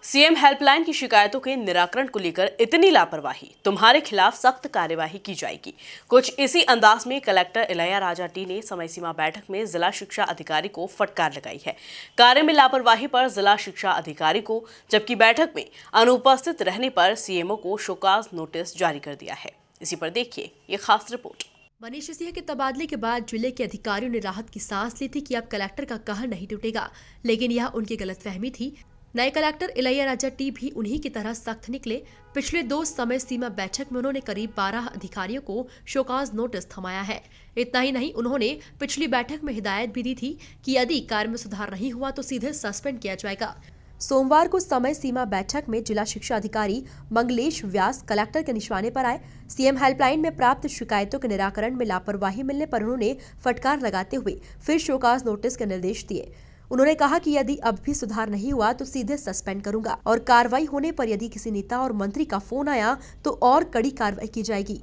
CM helpline की शिकायतों के निराकरण को लेकर इतनी लापरवाही, तुम्हारे खिलाफ सख्त कार्यवाही की जाएगी। कुछ इसी अंदाज में कलेक्टर इलैयाराजा टी ने समय सीमा बैठक में जिला शिक्षा अधिकारी को फटकार लगाई है। कार्य में लापरवाही पर जिला शिक्षा अधिकारी को, जबकि बैठक में अनुपस्थित रहने पर सीएमओ को शोकाज नोटिस जारी कर दिया है। इसी पर देखिए ये खास रिपोर्ट। मनीष सिंह के तबादले के बाद जिले के अधिकारियों ने राहत की सांस ली थी कि अब कलेक्टर का कहर नहीं टूटेगा, लेकिन यह उनकी गलतफहमी थी। नए कलेक्टर इलैयाराजा टी भी उन्हीं की तरह सख्त निकले। पिछले 2 समय सीमा बैठक में उन्होंने करीब 12 अधिकारियों को शोकाज नोटिस थमाया है। इतना ही नहीं, उन्होंने पिछली बैठक में हिदायत भी दी थी कि यदि कार्य में सुधार नहीं हुआ तो सीधे सस्पेंड किया जाएगा। सोमवार को समय सीमा बैठक में जिला शिक्षा अधिकारी मंगलेश व्यास कलेक्टर के निशाने पर आए। सीएम हेल्पलाइन में प्राप्त शिकायतों के निराकरण में लापरवाही मिलने पर उन्होंने फटकार लगाते हुए फिर शोकाज नोटिस के निर्देश दिए। उन्होंने कहा कि यदि अब भी सुधार नहीं हुआ तो सीधे सस्पेंड करूंगा और कार्रवाई होने पर यदि किसी नेता और मंत्री का फोन आया तो और कड़ी कार्रवाई की जाएगी।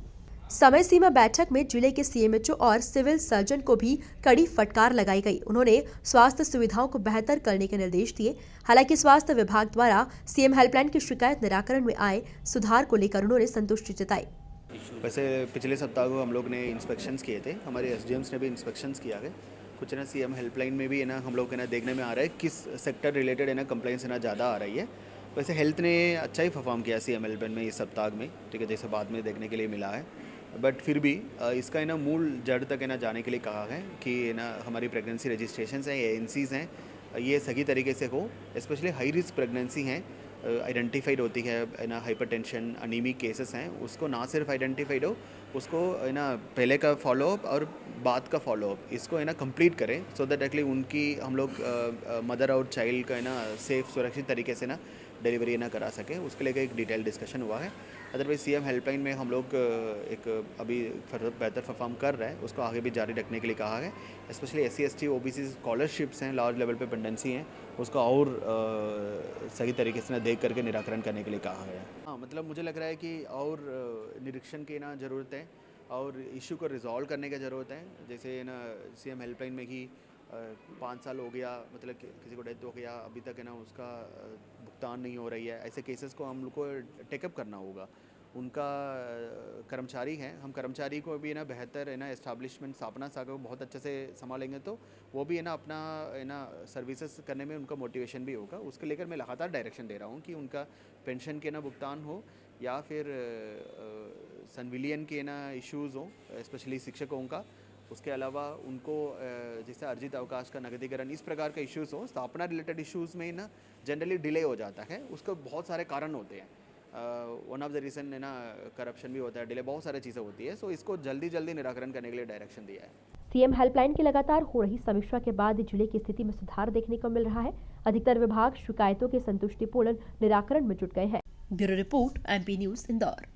समय सीमा बैठक में जिले के सीएमएचओ और सिविल सर्जन को भी कड़ी फटकार लगाई गई। उन्होंने स्वास्थ्य सुविधाओं को बेहतर करने के निर्देश दिए। हालांकि स्वास्थ्य विभाग द्वारा सीएम हेल्पलाइन की शिकायत निराकरण में आए सुधार को लेकर उन्होंने संतुष्टि जताई। वैसे पिछले सप्ताह को हम लोग ने इंस्पेक्शंस किए थे, हमारे एसडीएम्स ने भी इंस्पेक्शंस किया है। कुछ ना सीएम हेल्पलाइन में भी है ना हम लोग ना देखने में आ रहा है किस सेक्टर रिलेटेड है ना कंप्लेंट्स है ना ज़्यादा आ रही है। वैसे हेल्थ ने अच्छा ही परफॉर्म किया सीएम हेल्पलाइन में इस सप्ताह में, ठीक है, जैसे बाद में देखने के लिए मिला है। बट फिर भी इसका है ना मूल जड़ तक है ना जाने के लिए कहा है कि ना हमारी प्रेगनेंसी रजिस्ट्रेशन हैं, एजेंसीज़ हैं, ये सही तरीके से हो। स्पेशली हाई रिस्क प्रेगनेंसी हैं आइडेंटिफाइड होती है ना, हाइपरटेंशन अनीमिक केसेस हैं, उसको ना सिर्फ आइडेंटिफाइड हो, उसको है ना पहले का फॉलोअप और बाद का फॉलोअप इसको है ना कंप्लीट करें, सो दैट एक्चुअली उनकी हम लोग मदर और चाइल्ड का है ना सेफ सुरक्षित तरीके से ना डिलीवरी ना करा सके। उसके लिए एक डिटेल डिस्कशन हुआ है। अदरवाइज सीएम हेल्पलाइन में हम लोग एक अभी बेहतर परफॉर्म कर रहे हैं, उसको आगे भी जारी रखने के लिए कहा है। Specially SC ST OBC scholarships हैं, लार्ज लेवल पे पेंडेंसी हैं, उसको और सही तरीके से ना देख करके निराकरण करने के लिए कहा है। हाँ, मतलब मुझे लग रहा है कि और निरीक्षण की ना ज़रूरत है और इशू को रिजॉल्व करने की ज़रूरत है। जैसे ना सीएम हेल्पलाइन में ही 5 साल हो गया, मतलब किसी को डेथ हो गया, अभी तक है ना उसका भुगतान नहीं हो रही है। ऐसे केसेस को हम लोग को टेकअप करना होगा। उनका कर्मचारी हैं, हम कर्मचारी को भी है ना बेहतर है ना एस्टैब्लिशमेंट स्थापना को बहुत अच्छे से संभालेंगे तो वो भी है ना अपना है ना सर्विसेज करने में उनका मोटिवेशन भी होगा। उसके लेकर मैं लगातार डायरेक्शन दे रहा हूँ कि उनका पेंशन के ना भुगतान हो या फिर सनविलियन के ना इश्यूज़ हों, स्पेशली शिक्षकों का। उसके अलावा उनको जैसे अर्जित अवकाश का नगदीकरण, इस प्रकार के इश्यूज़ हो। स्थापना रिलेटेड इश्यूज़ में ना जनरली डिले हो जाता है, उसको बहुत सारे कारण होते हैं। वन ऑफ द रीज़न है ना करप्शन भी होता है, डिले, बहुत सारी चीज़ें होती है। सो इसको जल्दी निराकरण करने के लिए डायरेक्शन दिया है। सीएम हेल्पलाइन की लगातार हो रही समीक्षा के बाद जिले की स्थिति में सुधार देखने को मिल रहा है। अधिकतर विभाग शिकायतों के संतुष्टिपूर्ण निराकरण में जुट गए हैं। Bureau report, MP news, Indore.